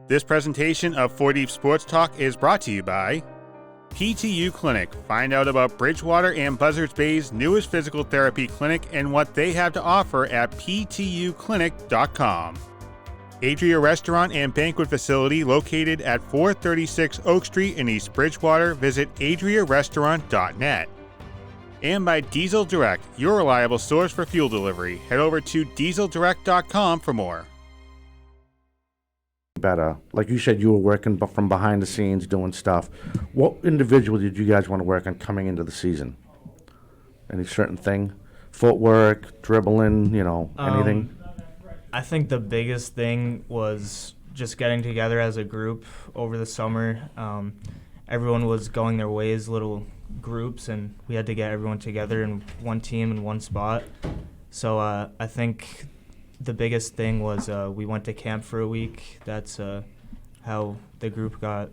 This presentation of 4 Deep Sports Talk is brought to you by PTU Clinic. Find out about Bridgewater and Buzzards Bay's newest physical therapy clinic and what they have to offer at ptuclinic.com. Adria Restaurant and Banquet Facility located at 436 Oak Street in East Bridgewater. Visit adriarestaurant.net. And by Diesel Direct, your reliable source for fuel delivery. Head over to dieseldirect.com for more. Better. Like you said, you were working from behind the scenes doing stuff. What individual did you guys want to work on coming into the season? Any certain thing? Footwork, dribbling, anything? I think the biggest thing was just getting together as a group over the summer. Everyone was going their ways, little groups, and we had to get everyone together in one team in one spot. So I think the biggest thing was we went to camp for a week. That's how the group got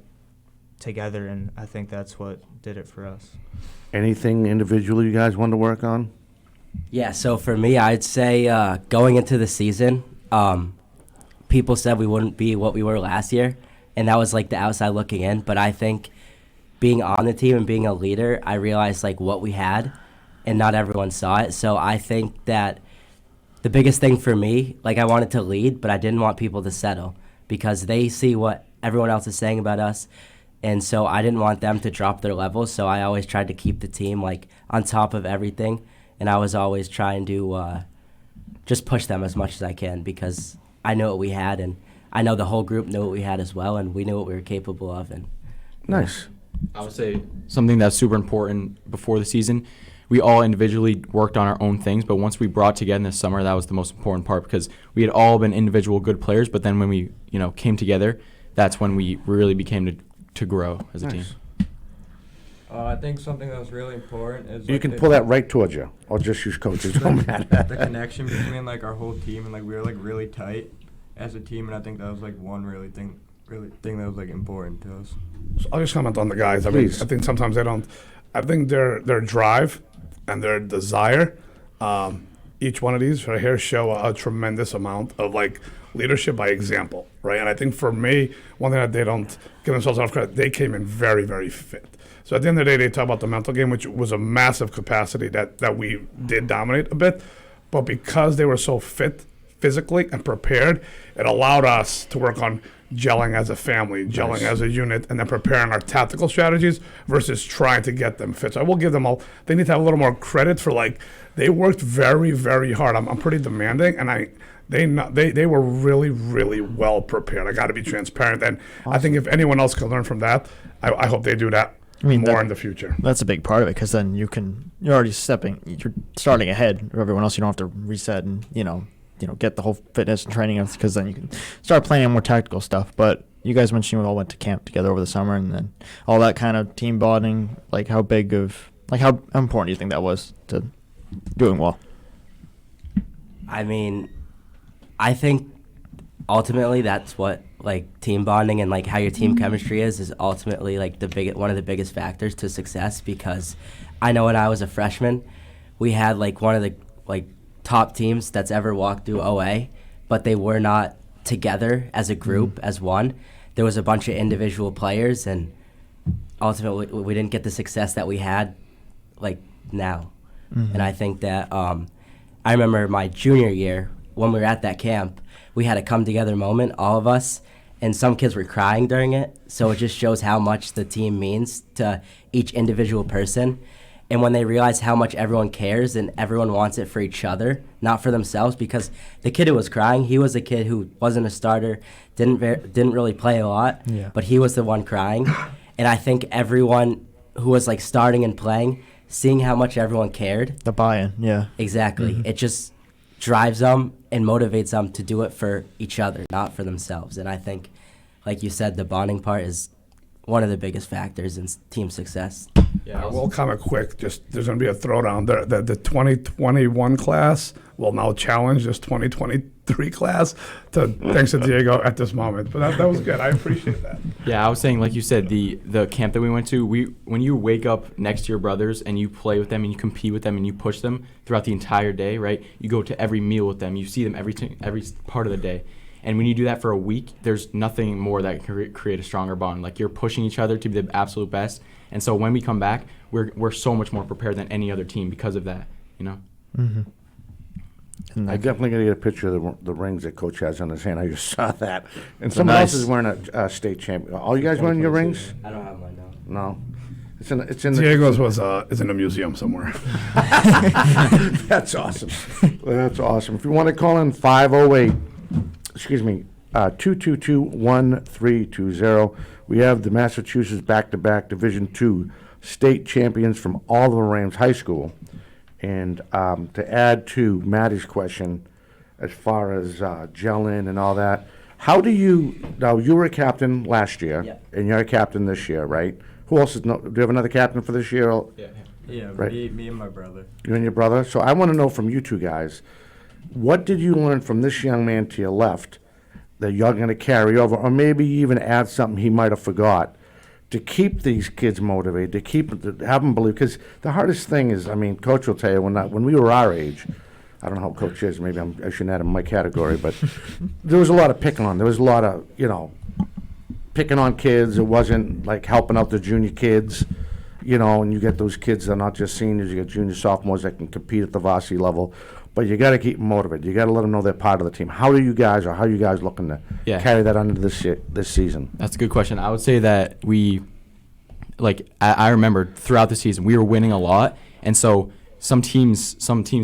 together, and I think that's what did it for us. Anything individually you guys wanted to work on? Yeah, so for me, I'd say going into the season, people said we wouldn't be what we were last year, and that was like the outside looking in. But I think being on the team and being a leader, I realized like what we had, and not everyone saw it. So I think that the biggest thing for me, like I wanted to lead, but I didn't want people to settle because they see what everyone else is saying about us. And so I didn't want them to drop their levels. So I always tried to keep the team like on top of everything. And I was always trying to just push them as much as I can because I know what we had. And I know the whole group knew what we had as well. And we knew what we were capable of. And Nice. I would say something that's super important before the season. We all individually worked on our own things, but once we brought together in the summer, that was the most important part because we had all been individual good players, but then when we, came together, that's when we really became to grow as a team. I think something that's really important is You can pull that right towards you, or just use coaches. Don't matter. the connection between like our whole team, and like we were like really tight as a team, and I think that was like one thing that was like important to us. So I'll just comment on the guys. I think sometimes they don't. I think their drive and their desire, each one of these right here show a tremendous amount of like leadership by example, right? And I think for me, one thing that they don't give themselves enough credit, they came in very, very fit. So at the end of the day, they talk about the mental game, which was a massive capacity that we did dominate a bit. But because they were so fit physically and prepared, it allowed us to work on gelling as a family, gelling as a unit, and then preparing our tactical strategies versus trying to get them fit. So I will give them they need to have a little more credit for they worked very, very hard. I'm pretty demanding, and they were really, really well prepared. I got to be transparent, and awesome. I think if anyone else can learn from that, I hope they do that more in the future. That's a big part of it because then you're already you're starting ahead of everyone else. You don't have to reset and get the whole fitness and training because then you can start playing more tactical stuff. But you guys mentioned you all went to camp together over the summer and then all that kind of team bonding. Like how important do you think that was to doing well? I mean, I think ultimately that's what like team bonding and like how your team chemistry is ultimately like one of the biggest factors to success because I know when I was a freshman, we had like one of the like top teams that's ever walked through OA, but they were not together as a group, as one. There was a bunch of individual players, and ultimately we didn't get the success that we had like now. Mm-hmm. And I think that I remember my junior year when we were at that camp, we had a come together moment, all of us, and some kids were crying during it. So it just shows how much the team means to each individual person. And when they realize how much everyone cares and everyone wants it for each other, not for themselves, because the kid who was crying, he was a kid who wasn't a starter, didn't really play a lot, but he was the one crying. And I think everyone who was like starting and playing, seeing how much everyone cared. The buy-in, yeah. Exactly. Mm-hmm. It just drives them and motivates them to do it for each other, not for themselves. And I think, like you said, the bonding part is one of the biggest factors in team success. Yeah, we'll comment quick. Just there's going to be a throwdown. The 2021 class will now challenge this 2023 class. Thanks to Diego at this moment. But that was good. I appreciate that. Yeah, I was saying, like you said, the camp that we went to. When you wake up next to your brothers and you play with them and you compete with them and you push them throughout the entire day, right? You go to every meal with them. You see them every part of the day. And when you do that for a week, there's nothing more that can create a stronger bond. Like, you're pushing each other to be the absolute best. And so when we come back, we're so much more prepared than any other team because of that, you know? Mm-hmm. I definitely got to get a picture of the rings that Coach has on his hand. I just saw that. And someone else is wearing a state champion. All you guys wearing your rings? I don't have mine now. No. It's in Diego's is in a museum somewhere. That's awesome. That's awesome. If you want to call in 222-1320. We have the Massachusetts back-to-back Division II state champions from Oliver Ames High School. And to add to Maddie's question, as far as gelling and all that, how do you, now you were a captain last year, Yeah. and you're a captain this year, right? Who else is, do you have another captain for this year? Yeah, Right. me and my brother. You and your brother? So I want to know from you two guys, what did you learn from this young man to your left that you're going to carry over, or maybe even add something he might have forgot, to keep these kids motivated, to have them believe? Because the hardest thing is, I mean, Coach will tell you, when we were our age, I don't know how Coach is, maybe I shouldn't add him in my category, but there was a lot of picking on. There was a lot of, picking on kids. It wasn't like helping out the junior kids, and you get those kids that are not just seniors, you get junior sophomores that can compete at the varsity level. But you got to keep them motivated. You got to let them know thare part of the team. How are you guys looking to carry that on into this season? That's a good question. I would say that I remember throughout the season, we were winning a lot. And so some teams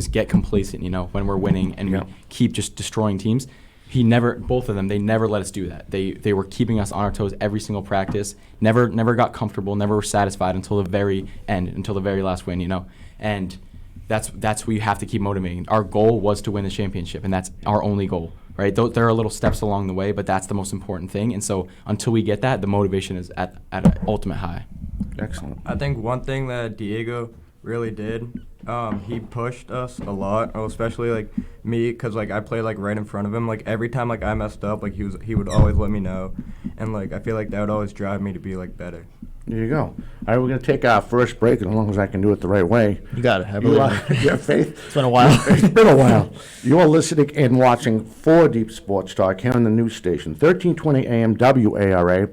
get complacent, when we're winning and we keep just destroying teams. Both of them, they never let us do that. They were keeping us on our toes every single practice, never got comfortable, never were satisfied until the very end, until the very last win, And that's what you have to keep motivating. Our goal was to win the championship, and that's our only goal, right? There are little steps along the way, but that's the most important thing. And so until we get that, the motivation is at an ultimate high. Excellent. I think one thing that Diego really did, he pushed us a lot, especially like me, because like I played like right in front of him. Like every time like I messed up, like he would always let me know, and like I feel like that would always drive me to be like better. There you go. All right, we're going to take our first break, as long as I can do it the right way. You got it. I believe it. You have faith? It's been a while. It's been a while. You are listening and watching 4 Deep Sports Talk here on the news station, 1320 AM WARA,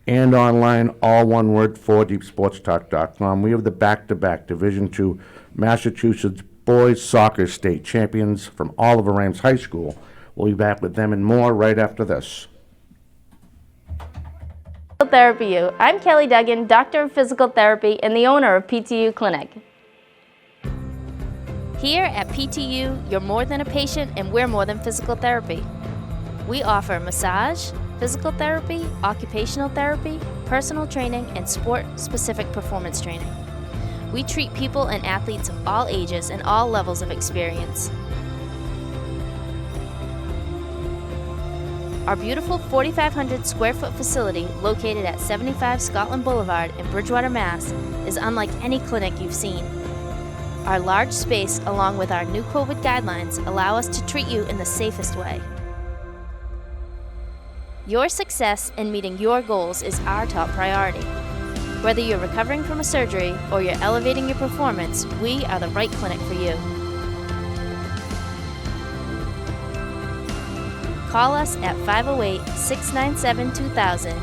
and online, all one word, 4deepsportstalk.com. We have the back-to-back Division II Massachusetts boys soccer state champions from Oliver Ames High School. We'll be back with them and more right after this. Therapy U. I'm Kelly Duggan, Doctor of Physical Therapy and the owner of PTU Clinic. Here at PTU, you're more than a patient and we're more than physical therapy. We offer massage, physical therapy, occupational therapy, personal training, and sport-specific performance training. We treat people and athletes of all ages and all levels of experience. Our beautiful 4,500 square foot facility located at 75 Scotland Boulevard in Bridgewater, Mass. is unlike any clinic you've seen. Our large space, along with our new COVID guidelines, allow us to treat you in the safest way. Your success in meeting your goals is our top priority. Whether you're recovering from a surgery or you're elevating your performance, we are the right clinic for you. Call us at 508-697-2000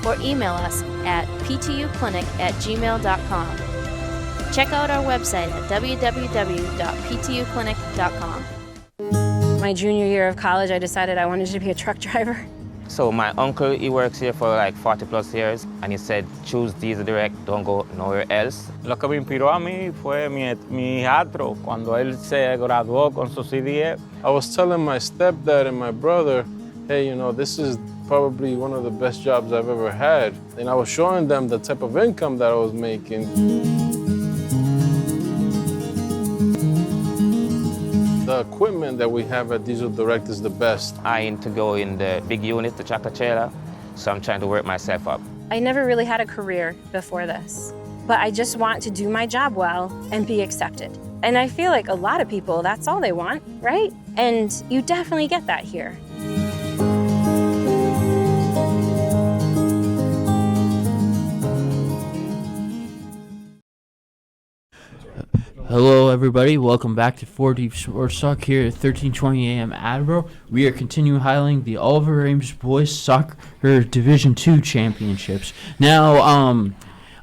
or email us at ptuclinic@gmail.com. Check out our website at www.ptuclinic.com. My junior year of college, I decided I wanted to be a truck driver. So my uncle, he works here for like 40 plus years, and he said, choose Diesel Direct, don't go nowhere else. Lo que me inspiró a mí fue mi hijastro, cuando él se graduó con su CDF. I was telling my stepdad and my brother, hey, this is probably one of the best jobs I've ever had. And I was showing them the type of income that I was making. The equipment that we have at Diesel Direct is the best. I aim to go in the big unit, the tractor trailer, so I'm trying to work myself up. I never really had a career before this, but I just want to do my job well and be accepted. And I feel like a lot of people, that's all they want, right? And you definitely get that here. Hello Hello, everybody. Welcome back to 4 Deep Sports Talk here at 1320 a.m. Attleboro. We are continuing highlighting the Oliver Ames Boys Soccer Division II Championships. Now,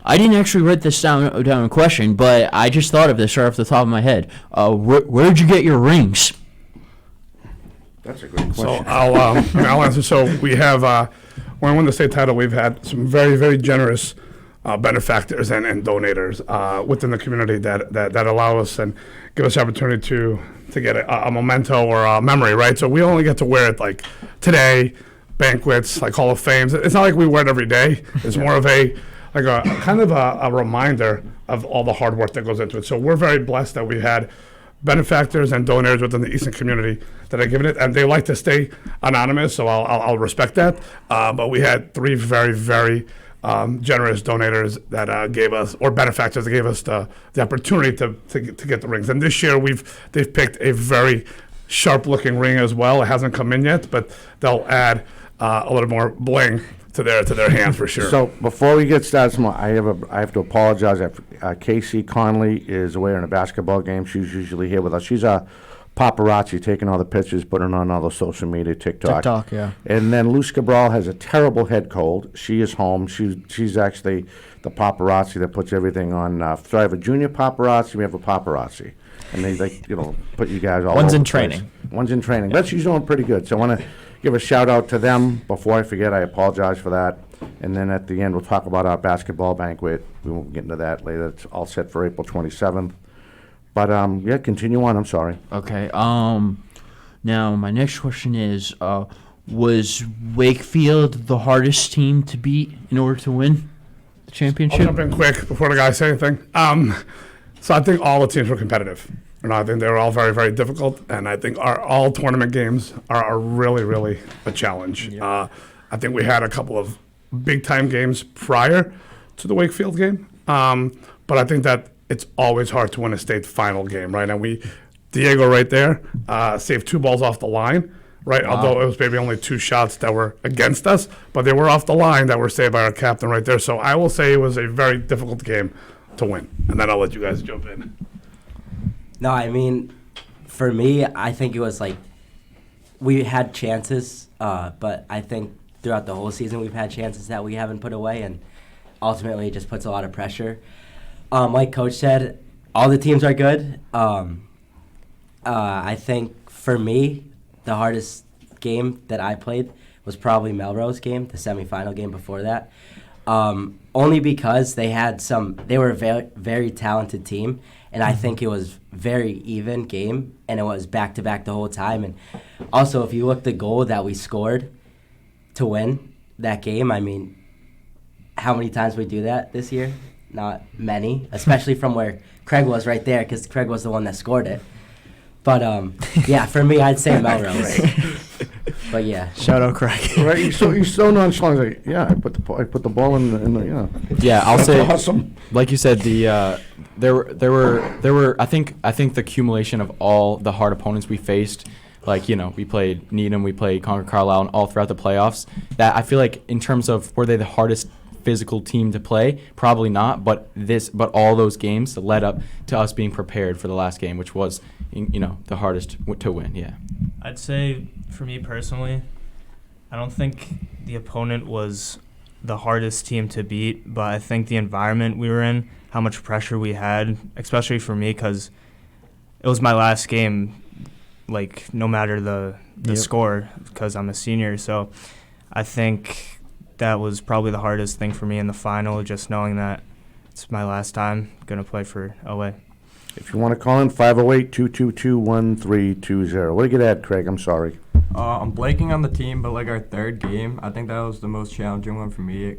I didn't actually write this down in question, but I just thought of this right off the top of my head. Where'd you get your rings? That's a great question. So I'll answer. So we have, when we won the state title, we've had some very, very generous benefactors and donators within the community that allow us and give us the opportunity to get a memento or a memory, right? So we only get to wear it like today, banquets, like Hall of Fames. It's not like we wear it every day. It's more of a kind of a reminder of all the hard work that goes into it. So we're very blessed that we had benefactors and donors within the Eastern community that are giving it, and they like to stay anonymous, so I'll respect that. But we had 3 very, very generous donators that gave us, or benefactors that gave us the opportunity to get the rings. And this year they've picked a very sharp-looking ring as well. It hasn't come in yet, but they'll add a little more bling to their hand for sure. So before we get started, I have to apologize. Casey Conley is away on a basketball game. She's usually here with us. She's a paparazzi, taking all the pictures, putting on all the social media, TikTok. Yeah. And then Luz Cabral has a terrible head cold. She is home. She's actually the paparazzi that puts everything on. So I have a junior paparazzi. We have a paparazzi, and they put you guys all. One's over in the place. training. One's in training. But she's doing pretty good. So I want to give a shout out to them before I forget. I apologize for that. And then at the end, we'll talk about our basketball banquet. We won't get into that later. It's all set for April 27th. But yeah, continue on. I'm sorry. Okay. Now my next question is, was Wakefield the hardest team to beat in order to win the championship? I'll jump in quick before the guys say anything. So I think all the teams were competitive. I think they were all very, very difficult, and I think all tournament games are really, really a challenge. I think we had a couple of big-time games prior to the Wakefield game, but I think that it's always hard to win a state final game, right? And Diego right there saved 2 balls off the line, right? Wow. Although it was maybe only 2 shots that were against us, but they were off the line that were saved by our captain right there. So I will say it was a very difficult game to win, and then I'll let you guys jump in. No, I mean, for me, I think it was like we had chances, but I think throughout the whole season we've had chances that we haven't put away, and ultimately it just puts a lot of pressure. Like Coach said, all the teams are good. I think for me, the hardest game that I played was probably Melrose game, the semifinal game before that. Only because they were a very, very talented team, and I think it was very even game, and it was back-to-back the whole time. And also, if you look the goal that we scored to win that game, I mean, how many times we do that this year? Not many, especially from where Craig was right there, because Craig was the one that scored it. But, yeah, for me, I'd say Melrose. But, yeah. Shout out Craig. Right, he's so nonchalant. Like, yeah, I put the ball in the yeah. Yeah, I'll That's say, awesome. Like you said, there were I think the accumulation of all the hard opponents we faced, like, we played Needham, we played Concord Carlisle, and all throughout the playoffs, that I feel like in terms of were they the hardest physical team to play, probably not, but all those games led up to us being prepared for the last game, which was the hardest to win. Yeah, I'd say for me personally, I don't think the opponent was the hardest team to beat, but I think the environment we were in, how much pressure we had, especially for me, because it was my last game, like no matter the score, because I'm a senior. So I think that was probably the hardest thing for me in the final, just knowing that it's my last time going to play for OA. If you want to call in, 508-222-1320. What do you get at, Craig? I'm sorry. I'm blanking on the team, but like our third game, I think that was the most challenging one for me.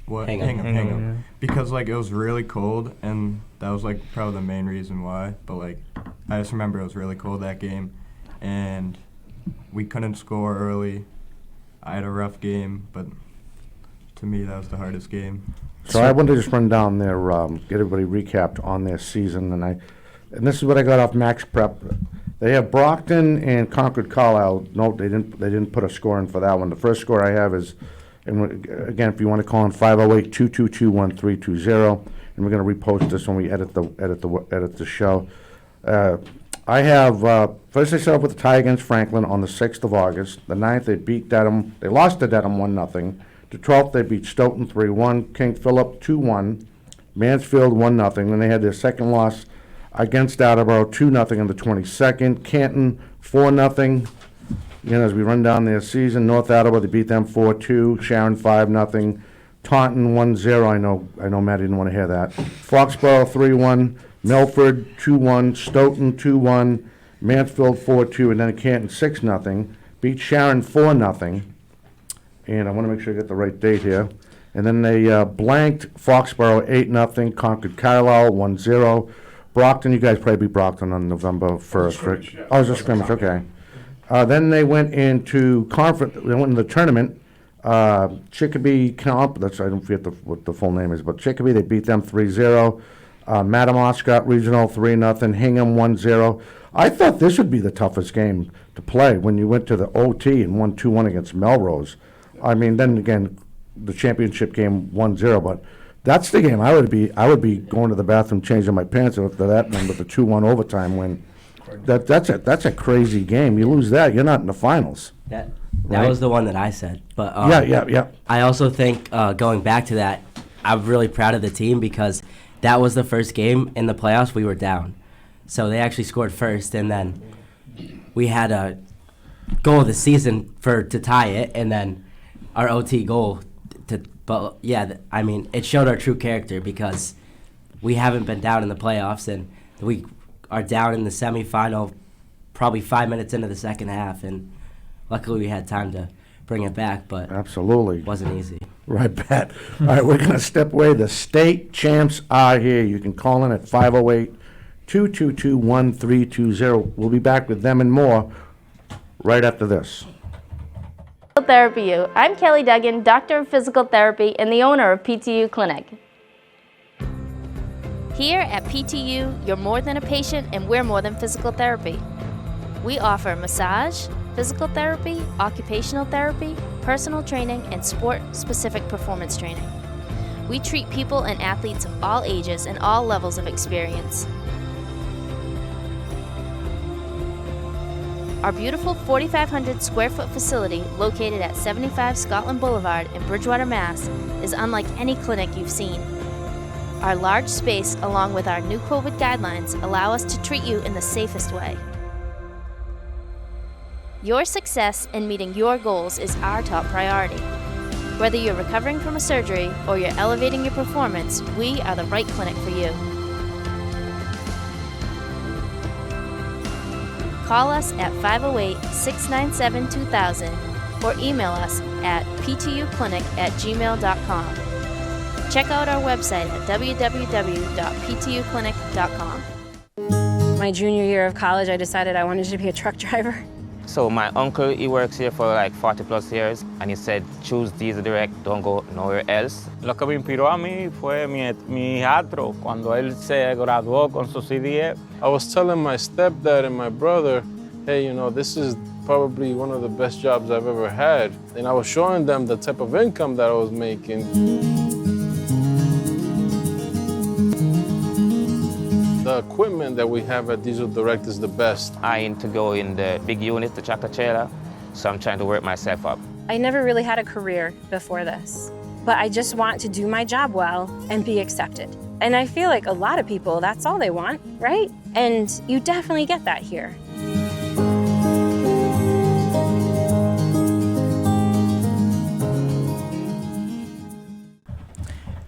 Hingham. Because like it was really cold, and that was like probably the main reason why. But like I just remember it was really cold that game, and we couldn't score early. I had a rough game, but to me that was the hardest game. So I want to just run down their get everybody recapped on their season, and this is what I got off Max Prep. They have Brockton and Concord Carlisle. No, they didn't put a score in for that one. The first score I have is, and again, if you want to call in, 508-222-1320. And and we're going to repost this when we edit the show. I have first they start off with the tie against Franklin on the 6th of August. The 9th they beat Dedham. They lost to Dedham 1-0. The 12th they beat Stoughton 3-1. King Philip 2-1. Mansfield 1-0. Then they had their second loss against Attleboro 2-0 on the 22nd. Canton 4-0. Again, as we run down their season, North Attleboro they beat them 4-2. Sharon 5-0. Taunton 1-0. I know Matt didn't want to hear that. Foxborough 3-1. Milford 2-1, Stoughton 2-1, Mansfield 4-2, and then Canton 6-0. Beat Sharon 4-0. And I want to make sure I get the right date here. And then they blanked Foxborough 8-0, conquered Carlisle 1-0. Brockton, you guys probably beat Brockton on November 1st. Right? Yeah. Oh, it was a scrimmage, okay. Then they went into conference. They went into the tournament. Chicopee Comp, I don't forget what the full name is, but Chicopee, they beat them 3-0. Matamoska Regional 3-0, Hingham 1-0. I thought this would be the toughest game to play when you went to the OT and won 2-1 against Melrose. I mean, then again, the championship game 1-0, but that's the game I would be going to the bathroom changing my pants after that one with the 2-1 overtime win. That's a crazy game. You lose that, you're not in the finals. That Right. was the one that I said. But Yeah. I also think going back to that, I'm really proud of the team because that was the first game in the playoffs we were down. So they actually scored first, and then we had a goal of the season to tie it, and then our OT goal. But yeah, I mean, it showed our true character because we haven't been down in the playoffs, and we are down in the semifinal probably 5 minutes into the second half, and luckily we had time to bring it back, but Absolutely. it wasn't easy. Right, Pat. All right, we're going to step away. The state champs are here. You can call in at 508-222-1320. We'll be back with them and more right after this. Physical Therapy U. I'm Kelly Duggan, Doctor of Physical Therapy and the owner of PTU Clinic. Here at PTU, you're more than a patient and we're more than physical therapy. We offer massage, physical therapy, occupational therapy, personal training, and sport-specific performance training. We treat people and athletes of all ages and all levels of experience. Our beautiful 4,500 square foot facility located at 75 Scotland Boulevard in Bridgewater, Mass. is unlike any clinic you've seen. Our large space, along with our new COVID guidelines, allow us to treat you in the safest way. Your success in meeting your goals is our top priority. Whether you're recovering from a surgery or you're elevating your performance, we are the right clinic for you. Call us at 508-697-2000 or email us at ptuclinic@gmail.com. Check out our website at www.ptuclinic.com. My junior year of college, I decided I wanted to be a truck driver. So my uncle, he works here for like 40 plus years, and he said, choose Diesel Direct, don't go nowhere else. Lo que me inspiró a mí fue mi hijastro cuando él se graduó con su CDE. I was telling my stepdad and my brother, hey, you know, this is probably one of the best jobs I've ever had. And I was showing them the type of income that I was making. The equipment that we have at Diesel Direct is the best. I aim to go in the big unit, the tractor trailer, so I'm trying to work myself up. I never really had a career before this, but I just want to do my job well and be accepted. And I feel like a lot of people, that's all they want, right? And you definitely get that here.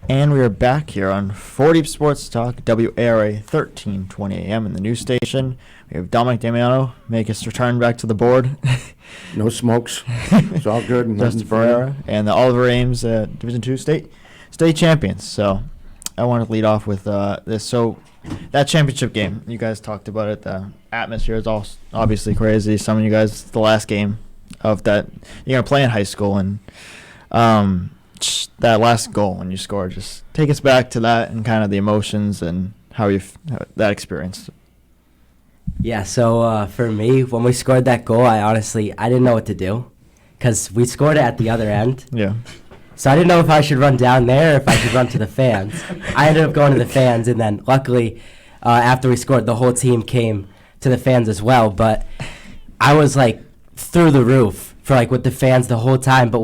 And we are back here on 4 Sports Talk, WARA 1320 AM in the news station. We have Dominic Damiano make his return back to the board. No smokes. It's all good. And Justin Ferreira and the Oliver Ames Division II state champions. So I want to lead off with this. So that championship game, you guys talked about it. The atmosphere is all obviously crazy. Some of you guys, it's the last game of that you're going to play in high school. And that last goal when you scored, just take us back to that and kind of the emotions and how that experience. Yeah, so for me, when we scored that goal, I didn't know what to do because we scored it at the other end. Yeah. So I didn't know if I should run down there or if I should run to the fans. I ended up going to the fans, and then luckily, after we scored, the whole team came to the fans as well. But I was like through the roof for like with the fans the whole time. But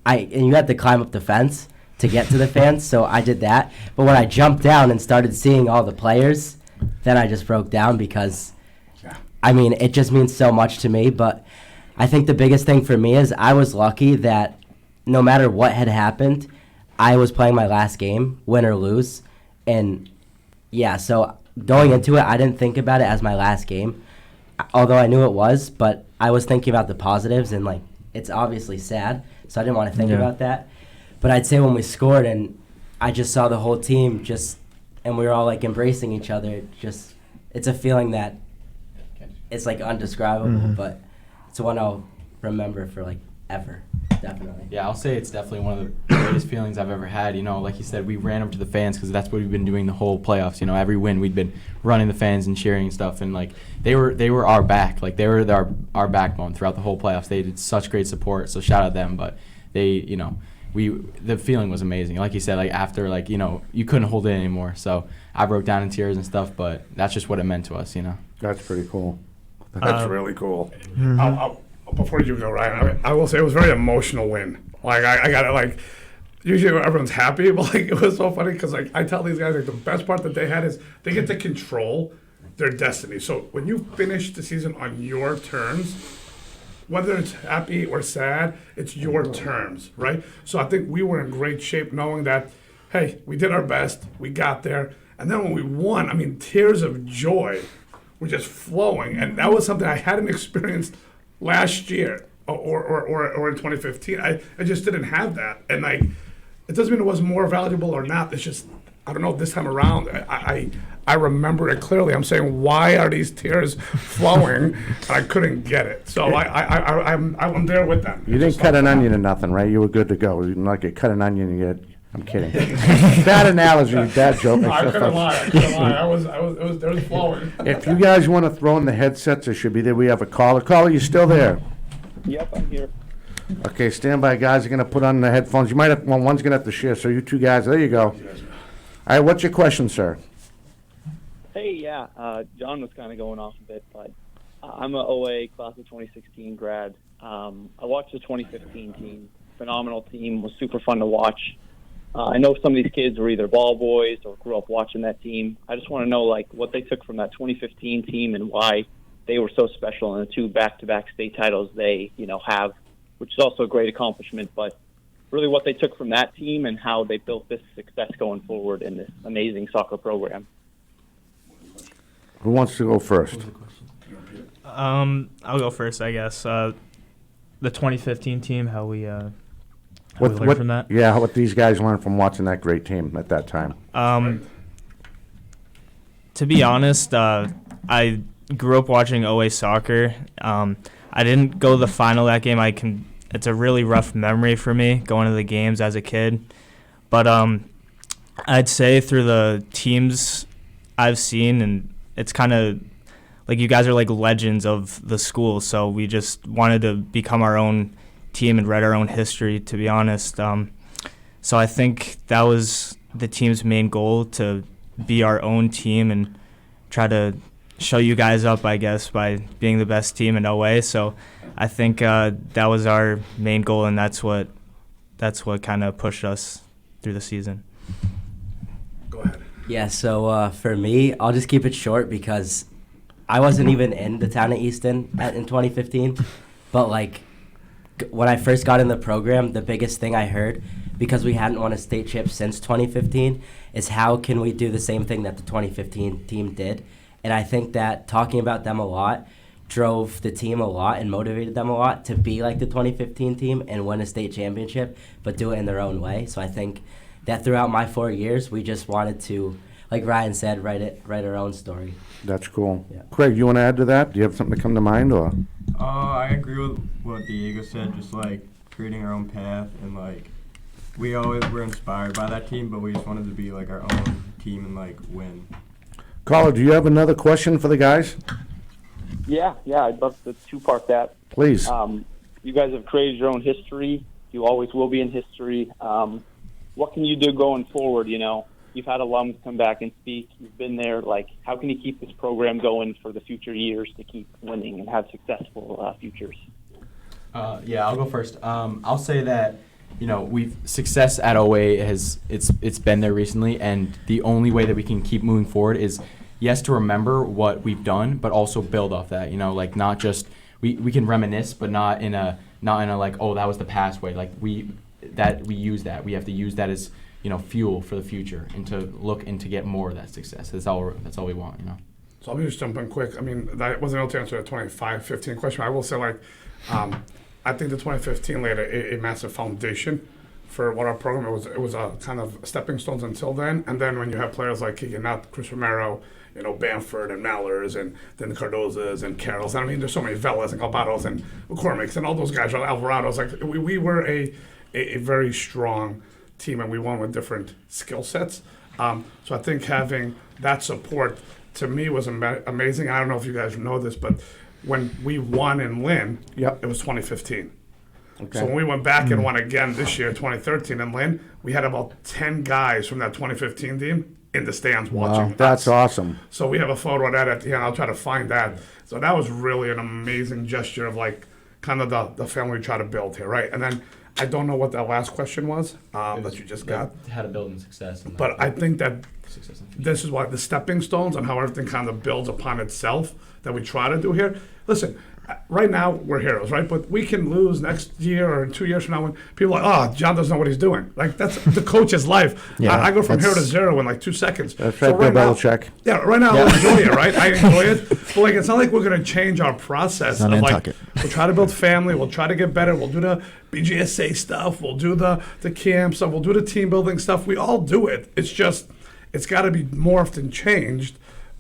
and you had to climb up the fence to get to the fans, so I did that. But when I jumped down and started seeing all the players, then I just broke down because, I mean, it just means so much to me. But I think the biggest thing for me is I was lucky that no matter what had happened, I was playing my last game, win or lose. And, yeah, so going into it, I didn't think about it as my last game, although I knew it was. But I was thinking about the positives, and, like, it's obviously sad, so I didn't want to think about that. But I'd say when we scored and I just saw the whole team and we were all, like, embracing each other, it's a feeling that it's, like, undescribable, but it's one I'll remember for, like, ever. Definitely. Yeah, I'll say it's definitely one of the greatest feelings I've ever had. You know, like you said, we ran up to the fans because that's what we've been doing the whole playoffs. You know, every win we'd been running the fans and cheering and stuff, and like they were our back, like they were our backbone throughout the whole playoffs. They did such great support, so shout out them. But they, you know, the feeling was amazing. Like you said, like after like you know you couldn't hold it anymore. So I broke down in tears and stuff, but that's just what it meant to us. You know. That's pretty cool. That's really cool. Before you go, Ryan, I will say it was a very emotional win. Like, I got it, like, usually everyone's happy, but, like, it was so funny because, like, I tell these guys, like, the best part that they had is they get to control their destiny. So when you finish the season on your terms, whether it's happy or sad, it's your terms, right? So I think we were in great shape knowing that, hey, we did our best, we got there. And then when we won, I mean, tears of joy were just flowing. And that was something I hadn't experienced last year or in 2015. I just didn't have that. And like, it doesn't mean it was more valuable or not. It's just, I don't know, this time around, I remember it clearly. I'm saying, why are these tears flowing? And I couldn't get it. So I'm there with them. You didn't cut an onion or nothing, right? You were good to go. You didn't like you cut an onion and you get, I'm kidding. Bad analogy, bad joke. I couldn't lie. It was flowing. If you guys want to throw in the headsets, it should be there. We have a caller. Caller, you still there? Yep, I'm here. Okay, stand by. Guys are going to put on the headphones. You might have, well, one's going to have to share. So you two guys, there you go. All right, what's your question, sir? Hey, yeah, John was kind of going off a bit, but I'm an OA class of 2016 grad. I watched the 2015 team. Phenomenal team. Was super fun to watch. I know some of these kids were either ball boys or grew up watching that team. I just want to know, like, what they took from that 2015 team and why they were so special in the two back-to-back state titles they, you know, have, which is also a great accomplishment, but really what they took from that team and how they built this success going forward in this amazing soccer program. Who wants to go first? I'll go first, I guess. The 2015 team, how we learned from that. Yeah, what these guys learned from watching that great team at that time. To be honest, I grew up watching OA soccer. I didn't go to the final that game. It's a really rough memory for me going to the games as a kid. But I'd say through the teams I've seen, and it's kind of like you guys are like legends of the school, so we just wanted to become our own team and write our own history, to be honest. So I think that was the team's main goal, to be our own team and try to show you guys up, I guess, by being the best team in OA. So I think that was our main goal, and that's what kind of pushed us through the season. Go ahead. Yeah, so for me, I'll just keep it short because I wasn't even in the town of Easton in 2015. But, like, when I first got in the program, the biggest thing I heard, because we hadn't won a state chip since 2015, is how can we do the same thing that the 2015 team did. And I think that talking about them a lot drove the team a lot and motivated them a lot to be like the 2015 team and win a state championship, but do it in their own way. So I think that throughout my 4 years, we just wanted to, like Ryan said, write our own story. That's cool. Yeah. Craig, you want to add to that? Do you have something to come to mind, or? I agree with what Diego said, just like creating our own path, and like we always were inspired by that team, but we just wanted to be like our own team and like win. Caller, do you have another question for the guys? Yeah, I'd love to two-part that. Please. You guys have created your own history. You always will be in history. What can you do going forward? You know, you've had alums come back and speak. You've been there. Like, how can you keep this program going for the future years to keep winning and have successful futures? Yeah, I'll go first. I'll say that, you know, success at OA it's been there recently, and the only way that we can keep moving forward is, yes, to remember what we've done, but also build off that. You know, like, not just we can reminisce, but not in a like, oh, that was the past way. Like, we use that. We have to use that as, you know, fuel for the future, and to look and to get more of that success. That's all we want, you know. So let me just jump in quick. I mean, that wasn't able to answer the 25-15 question. I will say, like, I think the 2015 laid a massive foundation for what our program it was a kind of stepping stones until then. And then when you have players like Keegan Nutt, Chris Romero, you know, Bamford and Mallers, and then the Cardozas and Carrolls. I mean, there's so many Velas and Galbados and McCormicks and all those guys, right? Alvarado's. Like, we were a very strong team, and we won with different skill sets. So I think having that support, to me, was amazing. I don't know if you guys know this, but when we won in Lynn, it was 2015. Okay. So when we went back and won again this year, 2013 in Lynn, we had about 10 guys from that 2015 team in the stands watching. That's awesome. So we have a photo of that at the end. I'll try to find that. So that was really an amazing gesture of, like, kind of the family we try to build here, right? And then I don't know what that last question was that you just got. How to build in success. But I think that this is what the stepping stones and how everything kind of builds upon itself that we try to do here. Listen, right now we're heroes, right? But we can lose next year or 2 years from now when people are like, oh, John doesn't know what he's doing. Like, that's the coach's life. Yeah, I go from hero to zero in like 2 seconds. That's right, Bill Belichick. Yeah, right now I enjoy it, right? I enjoy it. But, like, it's not like we're going to change our process. Of, like, we'll try to build family. We'll try to get better. We'll do the BGSA stuff. We'll do the camp stuff. We'll do the team building stuff. We all do it. It's just, it's got to be morphed and changed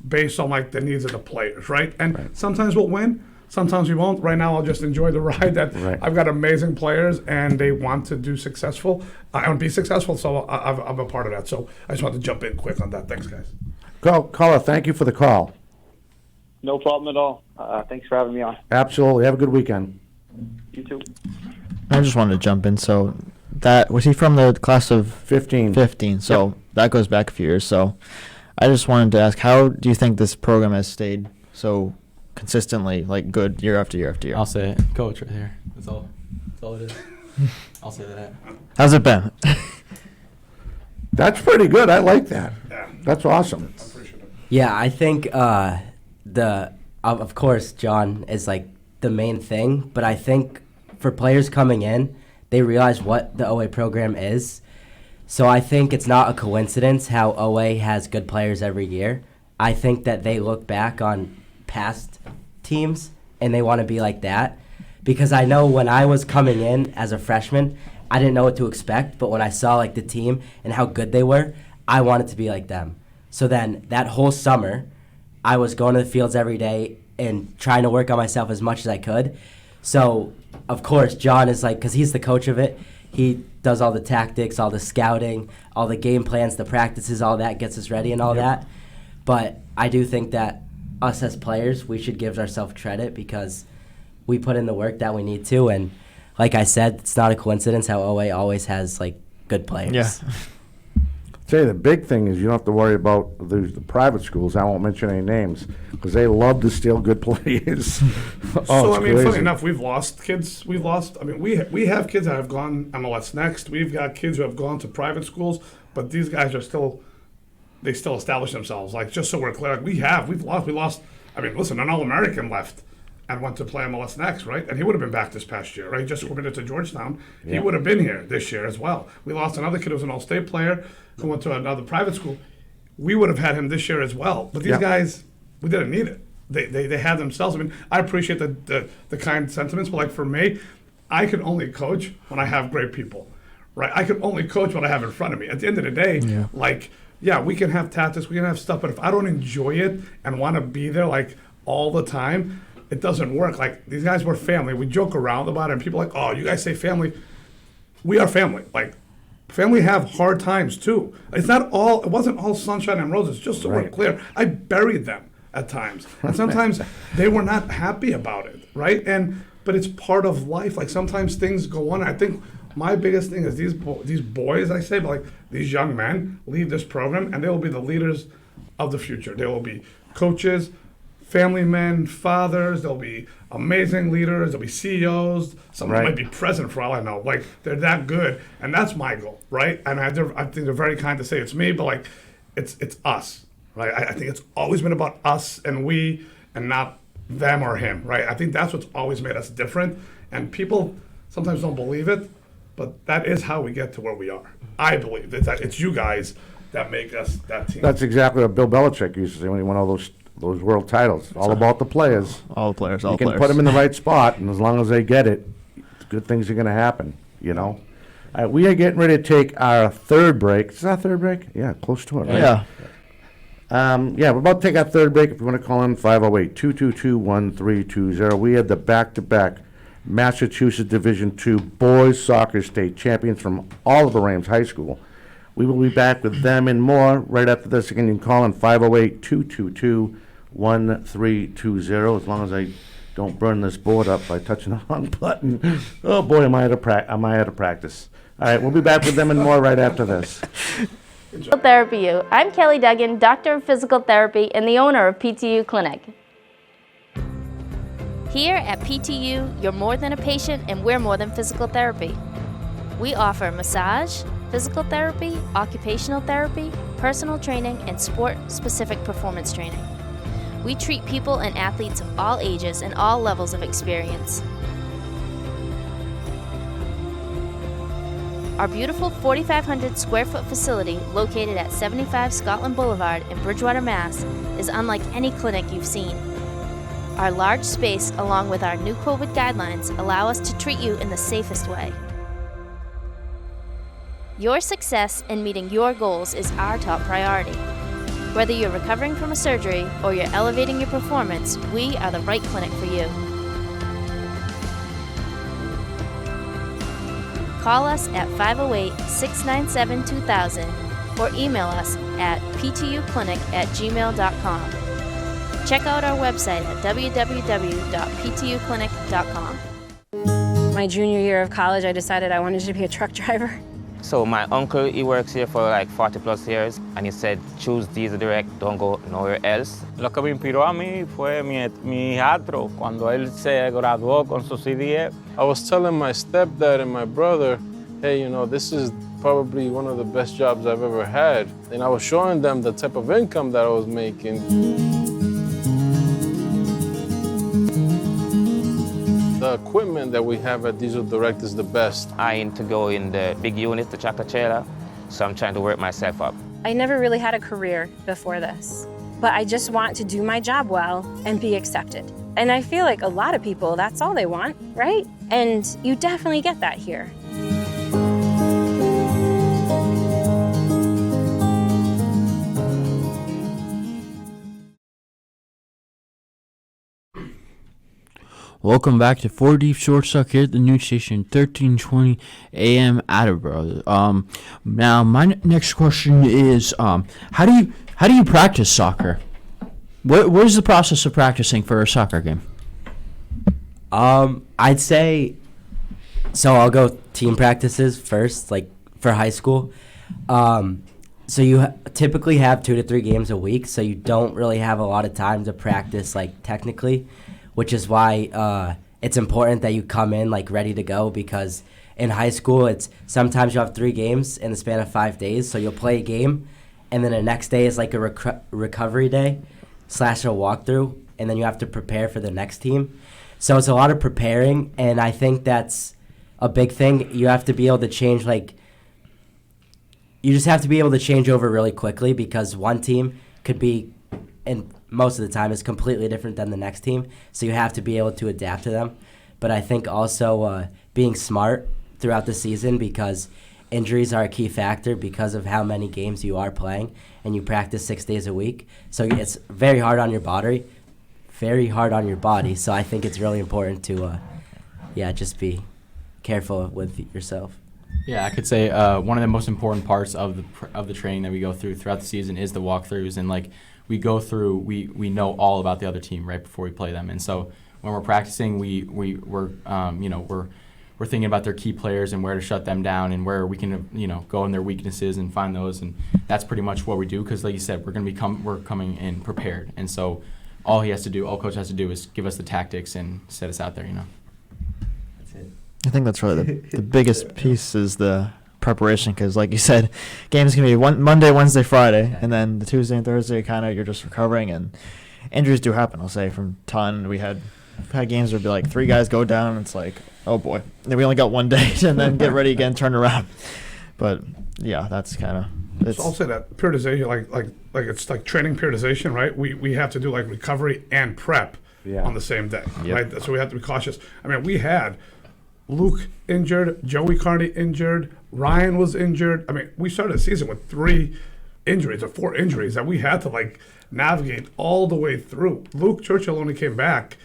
based on, like, the needs of the players, right? And sometimes we'll win. Sometimes we won't. Right now, I'll just enjoy the ride that I've got amazing players, and they want to do successful. I want to be successful, so I'm a part of that. So I just want to jump in quick on that. Thanks, guys. Caller, thank you for the call. No problem at all. Thanks for having me on. Absolutely. Have a good weekend. You too. I just wanted to jump in. So that was he from the class of 15? 15. So that goes back a few years. So I just wanted to ask, how do you think this program has stayed so consistently, like, good year after year after year? I'll say it. Coach right here. That's all it is. I'll say that. How's it been? That's pretty good. I like that. That's awesome. Yeah, I think of course, John is, like, the main thing, but I think for players coming in, they realize what the OA program is. So I think it's not a coincidence how OA has good players every year. I think that they look back on past teams and they want to be like that, because I know when I was coming in as a freshman, I didn't know what to expect, but when I saw, like, the team and how good they were, I wanted to be like them. So then that whole summer, I was going to the fields every day and trying to work on myself as much as I could. So, of course, John is, like, because he's the coach of it, he does all the tactics, all the scouting, all the game plans, the practices, all that, gets us ready and all that. But I do think that us as players, we should give ourselves credit because we put in the work that we need to. And like I said, it's not a coincidence how OA always has, like, good players. Yeah. Tell you, the big thing is you don't have to worry about the private schools. I won't mention any names because they love to steal good players. So, I mean, funny enough, we've lost kids. We have kids that have gone MLS Next. We've got kids who have gone to private schools, but these guys are still establish themselves. Like, just so we're clear, like, we lost. I mean, listen, an All-American left and went to play MLS Next, right? And he would have been back this past year, right? Just committed to Georgetown. Yeah. He would have been here this year as well. We lost another kid who was an All-State player who went to another private school. We would have had him this year as well. But these guys, we didn't need it. They had themselves. I mean, I appreciate the kind sentiments, but, like, for me, I can only coach when I have great people, right? I can only coach what I have in front of me. At the end of the day, we can have tactics, we can have stuff, but if I don't enjoy it and want to be there, like, all the time, it doesn't work. Like, these guys were family. We joke around about it, and people are like, oh, you guys say family. We are family. Like, family have hard times too. It wasn't all sunshine and roses, just so we're clear. I buried them at times. And sometimes they were not happy about it, right? But it's part of life. Like, sometimes things go on. I think my biggest thing is these boys, I say, but like these young men leave this program and they will be the leaders of the future. They will be coaches, family men, fathers. They'll be amazing leaders. They'll be CEOs. Some Right. might be president for all I know. Like they're that good, and that's my goal, right? And I think they're very kind to say it's me, but like it's us, right? I think it's always been about us and we, and not them or him, right? I think that's what's always made us different, and people sometimes don't believe it, but that is how we get to where we are. I believe that it's you guys that make us that team. That's exactly what Bill Belichick used to say when he won all those world titles. All about the players. All the players. You can put them in the right spot, and as long as they get it, good things are going to happen, you know? All right, we are getting ready to take our third break. Is that our third break? Yeah, close to it, right? Yeah. Yeah, we're about to take our third break. If you want to call in, 508-222-1320. We had the back-to-back Massachusetts Division II boys soccer state champions from all of the Ames High School. We will be back with them and more right after this. Again, you can call in 508-222-1320. As long as I don't burn this board up by touching the wrong button. Oh boy, am I out of practice. All right, we'll be back with them and more right after this. Physical Therapy U. I'm Kelly Duggan, Doctor of Physical Therapy and the owner of PTU Clinic. Here at PTU, you're more than a patient and we're more than physical therapy. We offer massage, physical therapy, occupational therapy, personal training, and sport-specific performance training. We treat people and athletes of all ages and all levels of experience. Our beautiful 4,500 square foot facility located at 75 Scotland Boulevard in Bridgewater, Mass. is unlike any clinic you've seen. Our large space, along with our new COVID guidelines, allow us to treat you in the safest way. Your success in meeting your goals is our top priority. Whether you're recovering from a surgery or you're elevating your performance, we are the right clinic for you. Call us at 508-697-2000 or email us at ptuclinic@gmail.com. Check out our website at www.ptuclinic.com. My junior year of college, I decided I wanted to be a truck driver. So my uncle, he works here for like 40 plus years, and he said, choose Diesel Direct, don't go nowhere else. Lo que me inspiró a mí fue mi hijastro, cuando él se graduó con su CDF. I was telling my stepdad and my brother, hey, you know, this is probably one of the best jobs I've ever had. And I was showing them the type of income that I was making. The equipment that we have at Diesel Direct is the best. I aim to go in the big unit, the tractor trailer, so I'm trying to work myself up. I never really had a career before this, but I just want to do my job well and be accepted. And I feel like a lot of people, that's all they want, right? And you definitely get that here. Welcome back to 4 Deep Short Suck here at the news station 1320 AM Attleboro. Now my next question is, how do you practice soccer? What is the process of practicing for a soccer game? I'd say, so I'll go team practices first, like for high school. So you typically have 2 to 3 games a week, so you don't really have a lot of time to practice like technically, which is why it's important that you come in like ready to go, because in high school it's sometimes you have 3 games in the span of 5 days, so you'll play a game and then the next day is like a recovery day / a walkthrough, and then you have to prepare for the next team. So it's a lot of preparing, and I think that's a big thing. You have to be able to change, you just have to be able to change over really quickly, because one team could be, and most of the time, is completely different than the next team. So you have to be able to adapt to them. But I think also being smart throughout the season, because injuries are a key factor because of how many games you are playing, and you practice 6 days a week. So it's very hard on your body. So I think it's really important to, just be careful with yourself. Yeah, I could say one of the most important parts of the training that we go through throughout the season is the walkthroughs, and we go through, we know all about the other team right before we play them, and so when we're practicing, we're we're thinking about their key players and where to shut them down and where we can, go in their weaknesses and find those. And that's pretty much what we do because, like you said, we're coming in prepared. And so all coach has to do is give us the tactics and set us out there, That's it. I think that's really the biggest piece is the preparation because, like you said, games can be Monday, Wednesday, Friday, and then the Tuesday and Thursday kind of you're just recovering, and injuries do happen. I'll say from ton we had games where it'd be like 3 guys go down, and it's like, oh boy, then we only got 1 day, and then get ready again, turn around. But yeah, that's kind of. So I'll say that periodization, like it's like training periodization, right? We have to do like recovery and prep on the same day, right? So we have to be cautious. I mean, we had Luke injured, Joey Carney injured, Ryan was injured. I mean, we started the season with 3 injuries or 4 injuries that we had to like navigate all the way through. Luke Churchill only came back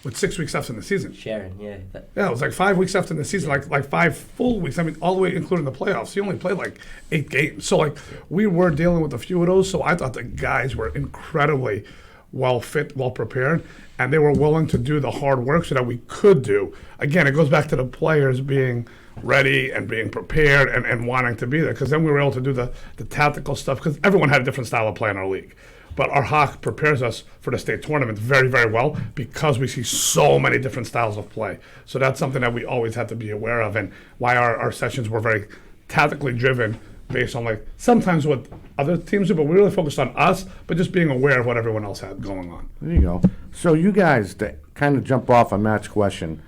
with 6 weeks left in the season. Sharon, yeah. Yeah, it was like 5 weeks left in the season, like 5 full weeks. I mean, all the way including the playoffs. He only played like 8 games. So like we were dealing with a few of those. So I thought the guys were incredibly well fit, well prepared, and they were willing to do the hard work so that we could do. Again, it goes back to the players being ready and being prepared and wanting to be there, because then we were able to do the tactical stuff, because everyone had a different style of play in our league. But our Hawk prepares us for the state tournament very, very well because we see so many different styles of play. So that's something that we always have to be aware of, and why our sessions were very tactically driven based on like sometimes what other teams do, but we really focused on us, but just being aware of what everyone else had going on. There you go. So you guys, to kind of jump off on Matt's question,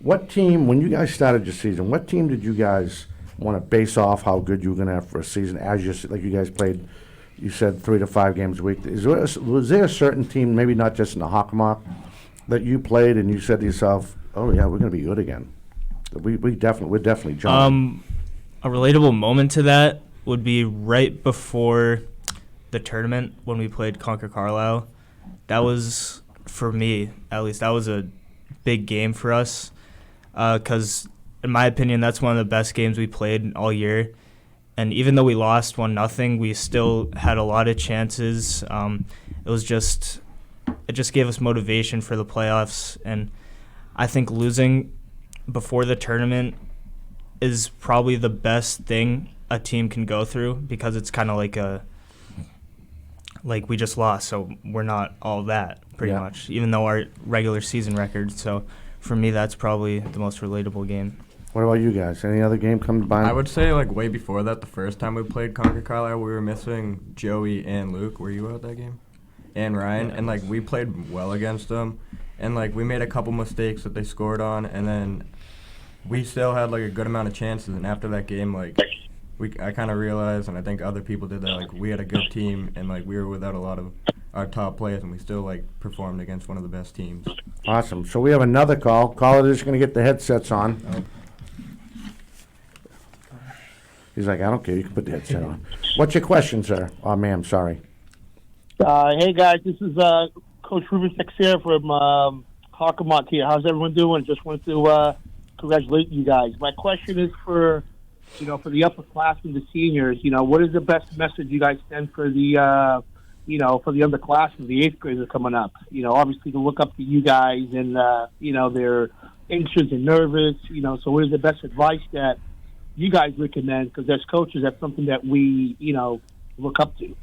what team, when you guys started your season, what team did you guys want to base off how good you were going to have for a season as you guys played, you said 3 to 5 games a week. Was there a certain team, maybe not just in the Hockomock, that you played and you said to yourself, oh yeah, we're going to be good again? We're definitely jumping. A relatable moment to that would be right before the tournament when we played Concord Carlisle. That was, for me at least, that was a big game for us because, in my opinion, that's one of the best games we played all year. And even though we lost 1-0, we still had a lot of chances. It just gave us motivation for the playoffs. And I think losing before the tournament is probably the best thing a team can go through, because it's kind of like we just lost, so we're not all that pretty much, even though our regular season record. So for me, that's probably the most relatable game. What about you guys? Any other game come to mind? I would say like way before that, the first time we played Concord Carlisle, we were missing Joey and Luke. Were you at that game? And Ryan, and like we played well against them, and like we made a couple mistakes that they scored on, and then we still had like a good amount of chances. And after that game, like I kind of realized, and I think other people did that, like we had a good team, and like we were without a lot of our top players, and we still like performed against one of the best teams. Awesome. So we have another call. Caller is going to get the headsets on. He's like, I don't care. You can put the headset on. What's your question, sir? Oh, ma'am, sorry. Hey, guys. This is Coach Ruben Texer from Hockomock here. How's everyone doing? Just wanted to congratulate you guys. My question is for the upperclassmen, the seniors. What is the best message you guys send for the, for the underclassmen, the 8th graders coming up? Obviously to look up to you guys, and, they're anxious and nervous. So what is the best advice that you guys recommend? Because as coaches, that's something that we, look up to.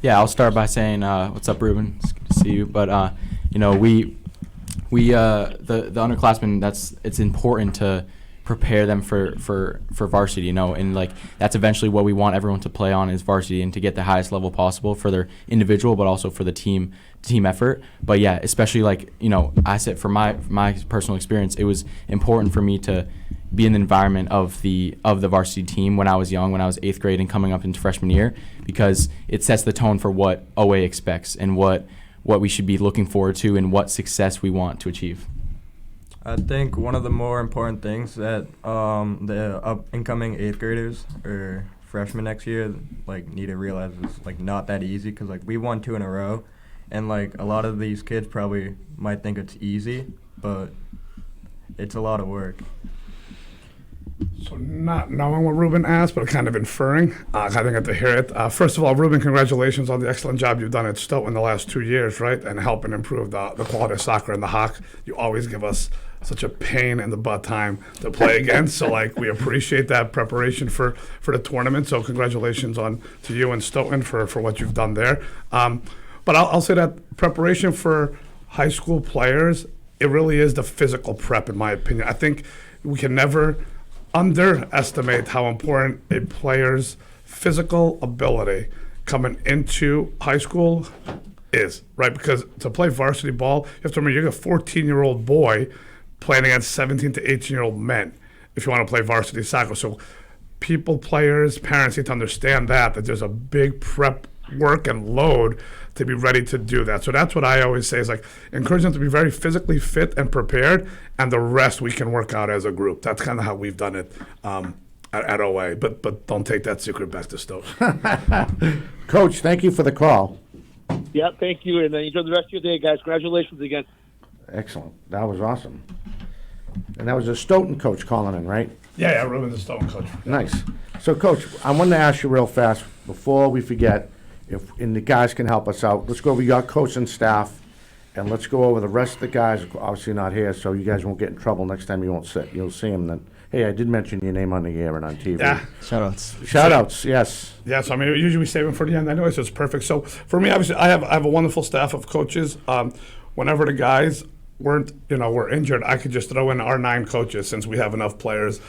Yeah, I'll start by saying, what's up, Ruben? It's good to see you. But, the underclassmen, it's important to prepare them for varsity, and like that's eventually what we want everyone to play on is varsity, and to get the highest level possible for their individual, but also for the team effort. But yeah, especially like, I said for my personal experience, it was important for me to be in the environment of the varsity team when I was young, when I was 8th grade and coming up into freshman year, because it sets the tone for what OA expects and what we should be looking forward to and what success we want to achieve. I think one of the more important things that the incoming 8th graders or freshmen next year need to realize is not that easy, because we won 2 in a row, and a lot of these kids probably might think it's easy, but it's a lot of work. So not knowing what Ruben asked, but kind of inferring. I didn't get to hear it. First of all, Ruben, congratulations on the excellent job you've done at Stowe in the last 2 years, right? And helping improve the quality of soccer in the Hawk. You always give us such a pain in the butt time to play against. So, we appreciate that preparation for the tournament. So congratulations to you and Stoughton for what you've done there. But I'll say that preparation for high school players, it really is the physical prep, in my opinion. I think we can never underestimate how important a player's physical ability coming into high school is, right? Because to play varsity ball, you have to remember you're a 14-year-old boy playing against 17 to 18-year-old men if you want to play varsity soccer. So players, parents need to understand that there's a big prep work and load to be ready to do that. So that's what I always say is encourage them to be very physically fit and prepared, and the rest we can work out as a group. That's kind of how we've done it at OA. But don't take that secret back to Stowe. Coach, thank you for the call. Yeah, thank you, and enjoy the rest of your day, guys. Congratulations again. Excellent. That was awesome. And that was a Stoughton coach calling in, right? Yeah, Ruben's a Stoughton coach. Nice. So, Coach, I wanted to ask you real fast before we forget, and the guys can help us out. Let's go over your coaching staff, and let's go over the rest of the guys. Obviously not here, so you guys won't get in trouble next time. You'll see them then. Hey, I did mention your name on the air and on TV. Yeah. Shout-outs, yes. Yeah, so usually we save them for the end anyway, so it's perfect. So for me, obviously, I have a wonderful staff of coaches. Whenever the guys were injured, I could just throw in our 9 coaches since we have enough coaches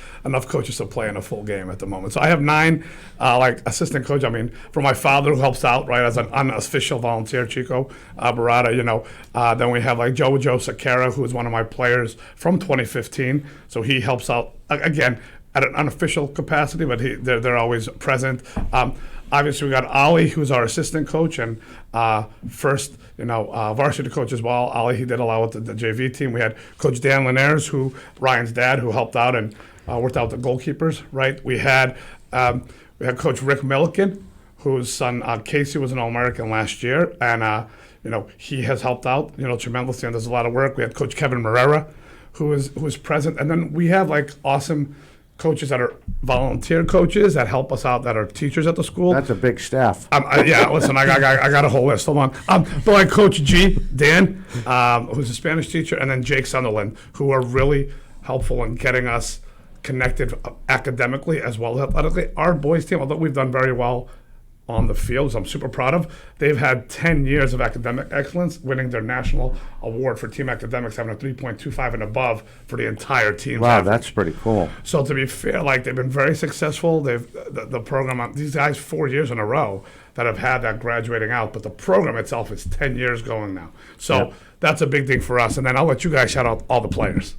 to play in a full game at the moment. So I have 9 assistant coach. For my father who helps out, right, as an unofficial volunteer, Chico Barada, then we have Joe Sakara, who is one of my players from 2015. So he helps out, again, at an unofficial capacity, but they're always present. Obviously, we got Ollie, who's our assistant coach and first, varsity coach as well. Ollie, he did a lot with the JV team. We had Coach Dan Linares, Ryan's dad, who helped out and worked out the goalkeepers. Right. We had Coach Rick Milliken, whose son Casey was an All-American last year, and he has helped out tremendously and does a lot of work. We had Coach Kevin Morera, who is present, and then we have awesome coaches that are volunteer coaches that help us out, that are teachers at the school. That's a big staff. Listen, I got a whole list. Hold on. But Coach G, Dan, who's a Spanish teacher, and then Jake Sunderland, who are really helpful in getting us connected academically as well as athletically. Our boys team, although we've done very well on the field, I'm super proud of, they've had 10 years of academic excellence, winning their national award for team academics, having a 3.25 and above for the entire team. Wow, that's pretty cool. So to be fair, they've been very successful. The program, these guys 4 years in a row that have had that graduating out, but the program itself is 10 years going now. So that's a big thing for us. And then I'll let you guys shout out all the players.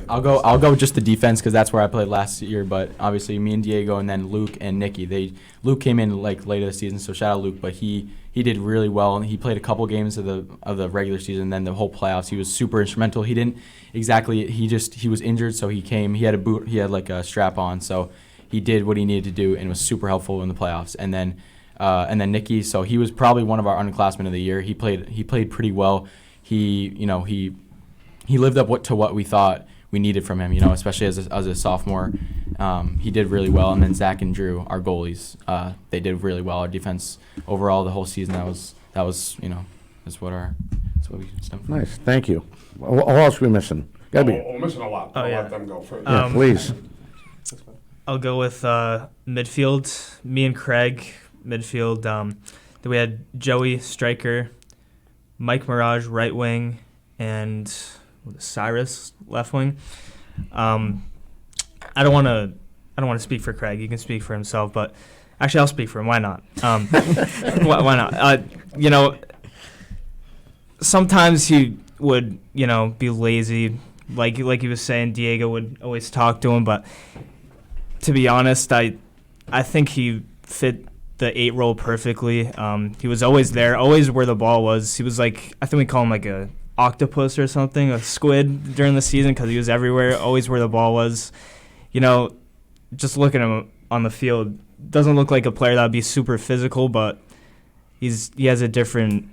I'll go just the defense because that's where I played last year. But obviously, me and Diego, and then Luke and Nikki. Luke came in late of the season, so shout out Luke. But he did really well, and he played a couple games of the regular season. And then the whole playoffs, he was super instrumental. He didn't exactly. He was injured, so he came. He had a boot. He had a strap on, so he did what he needed to do, and was super helpful in the playoffs. And then Nikki, so he was probably one of our underclassmen of the year. He played pretty well. He lived up to what we thought we needed from him, especially as a sophomore. He did really well. And then Zach and Drew, our goalies, they did really well. Our defense overall the whole season, that's what we stemmed from. Nice, thank you. What else are we missing? We're missing a lot. I'll let them go first. Yeah, please. I'll go with midfield. Me and Craig, midfield. Then we had Joey, striker, Mike Mirage, right wing, and Cyrus, left wing. I don't want to speak for Craig. He can speak for himself, but actually I'll speak for him. Why not? Why not? Sometimes he would, be lazy. Like he was saying, Diego would always talk to him, but to be honest, I think he fit the 8 role perfectly. He was always there, always where the ball was. He was I think we call him a octopus or something, a squid during the season because he was everywhere, always where the ball was. Just looking at him on the field, doesn't look like a player that would be super physical, but he has a different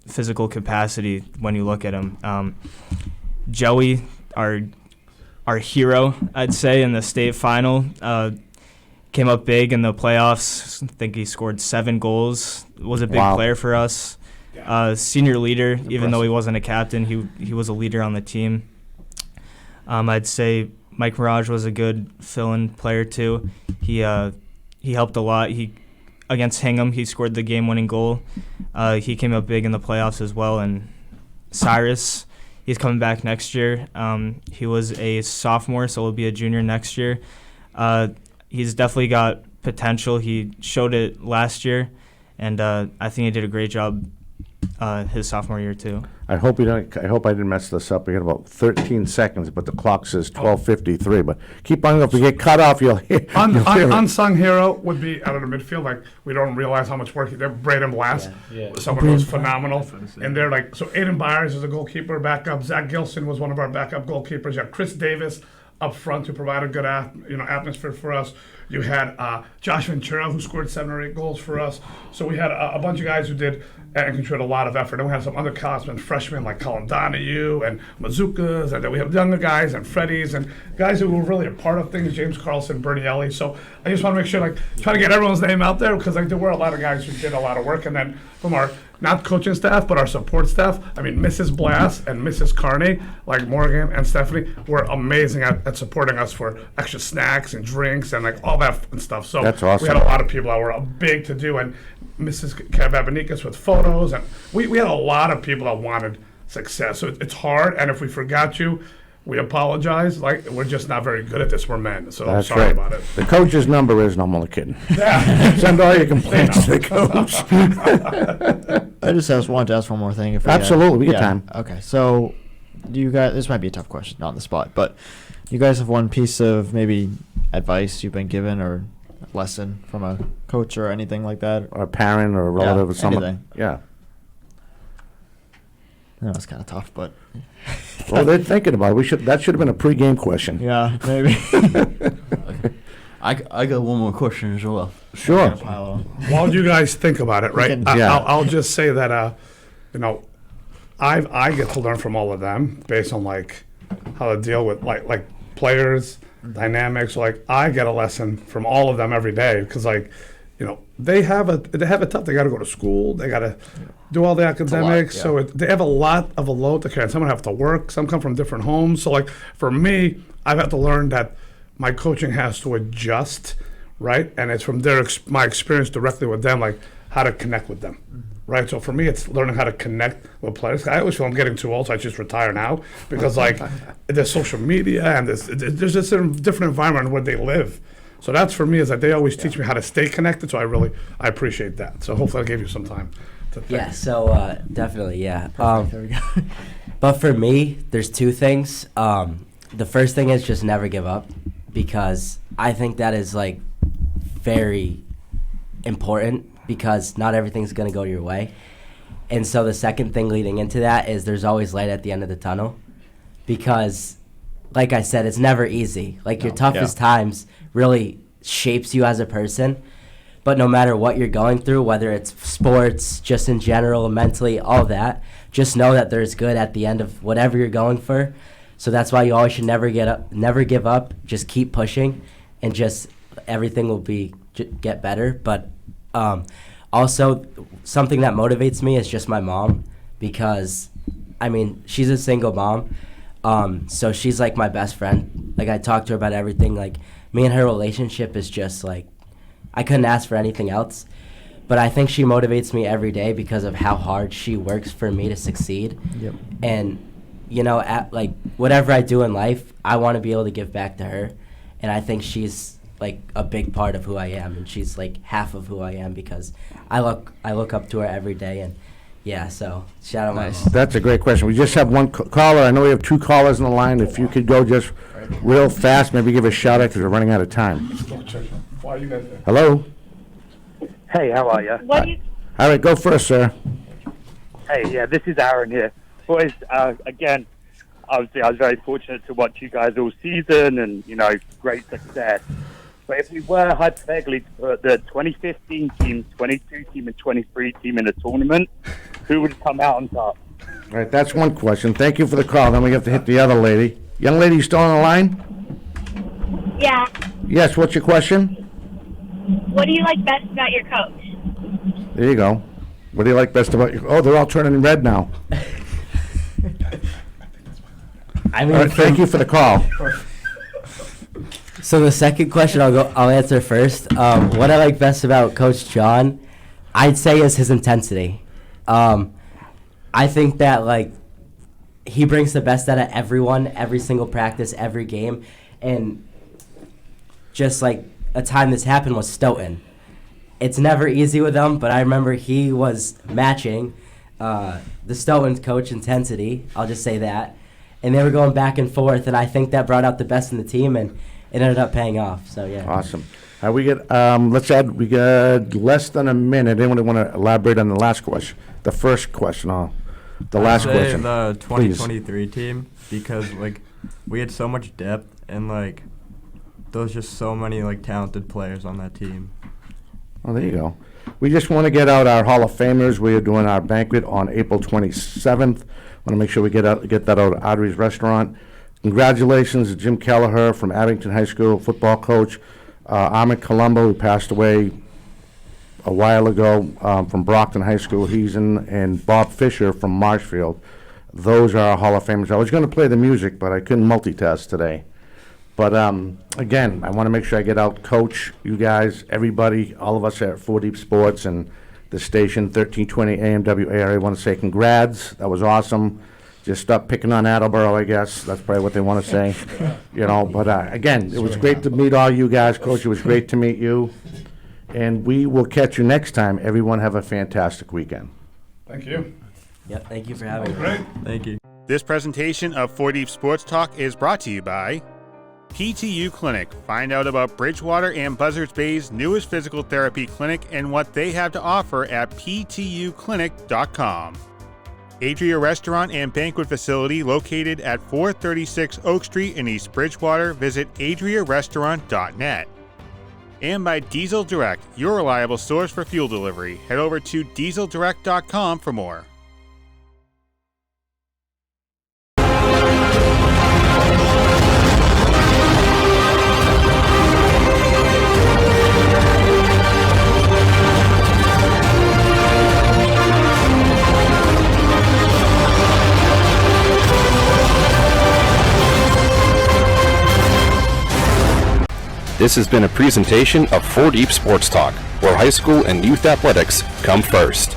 physical capacity when you look at him. Joey, our our hero, I'd say, in the state final. Came up big in the playoffs. I think he scored 7 goals. Was a big player for us. Senior leader, even though he wasn't a captain, he was a leader on the team. I'd say Mike Mirage was a good fill-in player too. He helped a lot. Against Hingham, he scored the game-winning goal. He came up big in the playoffs as well. And Cyrus, he's coming back next year. He was a sophomore, so he'll be a junior next year. He's definitely got potential. He showed it last year, and I think he did a great job his sophomore year too. I hope I didn't mess this up. We got about 13 seconds, but the clock says 12:53. But keep on. If we get cut off, you'll hear. Unsung hero would be out of the midfield. Like, we don't realize how much work he did. Braden Blast, someone who was phenomenal. And they're like, so Aiden Byers is a goalkeeper backup. Zach Gilson was one of our backup goalkeepers. You have Chris Davis up front to provide a good atmosphere for us. You had Josh Ventura, who scored 7 or 8 goals for us. So we had a bunch of guys who did and contributed a lot of effort. And we had some underclassmen, freshmen like Colin Donahue and Mazukas, and then we have younger guys and Freddies and guys who were really a part of things, James Carlson, Bernie Ellie. So I just want to make sure, try to get everyone's name out there, because there were a lot of guys who did a lot of work. And then from our, not coaching staff, but our support staff, Mrs. Blass and Mrs. Carney, like Morgan and Stephanie, were amazing at supporting us for extra snacks and drinks and all that and stuff. So that's awesome. We had a lot of people that were big to do, and Mrs. Kev Abanikas with photos, and we had a lot of people that wanted success. So it's hard, and if we forgot you, we apologize. We're just not very good at this. We're men, so I'm sorry about it. The coach's number is, no, I'm only kidding. Yeah. Send all your complaints to the coach. I just wanted to ask one more thing. If Absolutely, we got time. Okay, so do you guys, this might be a tough question, not on the spot, but you guys have one piece of maybe advice you've been given or lesson from a coach or anything like that? Or a parent or a relative or someone. Anything. Yeah. I know it's kind of tough, but. Well, they're thinking about it. That should have been a pregame question. Yeah, maybe. I got one more question as well. Sure. While you guys think about it, right? I'll just say that I get to learn from all of them based on how to deal with like players, dynamics. I get a lesson from all of them every day, because they have it tough. They got to go to school. They got to do all the academics. So they have a lot of a load to carry. Some have to work. Some come from different homes. So for me, I've had to learn that my coaching has to adjust, right? And it's from my experience directly with them, how to connect with them, right? So for me, it's learning how to connect with players. I always feel I'm getting too old, so I just retire now, because there's social media and there's just a different environment where they live. So that's for me, is that they always teach me how to stay connected. So I appreciate that. So hopefully I gave you some time to think. Yeah, so definitely, yeah. There we go. But for me, there's 2 things. The first thing is just never give up, because I think that is very important, because not everything's going to go your way. And so the second thing leading into that is there's always light at the end of the tunnel, because like I said, it's never easy. Your toughest times really shapes you as a person. But no matter what you're going through, whether it's sports, just in general, mentally, all that, just know that there's good at the end of whatever you're going for. So that's why you always should never give up. Just keep pushing, and just everything will get better. But also, something that motivates me is just my mom, because she's a single mom. So she's my best friend. I talk to her about everything. Me and her relationship is just I couldn't ask for anything else. But I think she motivates me every day because of how hard she works for me to succeed. Yep. And at whatever I do in life, I want to be able to give back to her, and I think she's a big part of who I am, and she's half of who I am, because I look up to her every day, and yeah, so shout out my mom. That's a great question. We just have one caller. I know we have 2 callers on the line. If you could go just real fast, maybe give a shout out, because we're running out of time. Hello. Hey, how are you? All right, go first, sir. Hey, yeah, this is Aaron here. Boys, again, obviously I was very fortunate to watch you guys all season, and, great success. But if we were hypothetically to put the 2015 team, 22 team, and 23 team in a tournament, who would come out on top? All right, that's one question. Thank you for the call. Then we have to hit the other lady. Young lady, you still on the line? Yeah. Yes, what's your question? What do you like best about your coach? There you go. What do you like best about your... Oh, they're all turning red now. I mean, All right, thank you for the call. So the second question I'll answer first. What I like best about Coach John, I'd say, is his intensity. I think that like he brings the best out of everyone, every single practice, every game, and just like a time this happened was Stoughton. It's never easy with him, but I remember he was matching the Stoughton coach intensity. I'll just say that, and they were going back and forth, and I think that brought out the best in the team, and it ended up paying off. So yeah. Awesome. We get we got less than a minute. Anyone want to elaborate on the last question? The first question, the last question. The 2023 team, because like we had so much depth and like there was just so many like talented players on that team. Oh, there you go. We just want to get out our Hall of Famers. We are doing our banquet on April 27th. Want to make sure we get that out at Audrey's Restaurant. Congratulations to Jim Kelleher from Abington High School, football coach. Ahmed Colombo, who passed away a while ago from Brockton High School. He's and Bob Fisher from Marshfield. Those are our Hall of Famers. I was going to play the music, but I couldn't multitask today. But again, I want to make sure I get out, Coach, you guys, everybody, all of us at 4 Deep Sports and the station, 1320 AMWAR. I want to say congrats. That was awesome. Just stop picking on Attleboro, I guess. That's probably what they want to say. But again, it was great to meet all you guys, Coach. It was great to meet you. And we will catch you next time. Everyone have a fantastic weekend. Thank you. Yep, thank you for having me. Thank you. This presentation of 4 Deep Sports Talk is brought to you by PTU Clinic. Find out about Bridgewater and Buzzards Bay's newest physical therapy clinic and what they have to offer at ptuclinic.com. Adria Restaurant and Banquet Facility located at 436 Oak Street in East Bridgewater. Visit adriarestaurant.net. And by Diesel Direct, your reliable source for fuel delivery. Head over to dieseldirect.com for more. This has been a presentation of 4 Deep Sports Talk, where high school and youth athletics come first.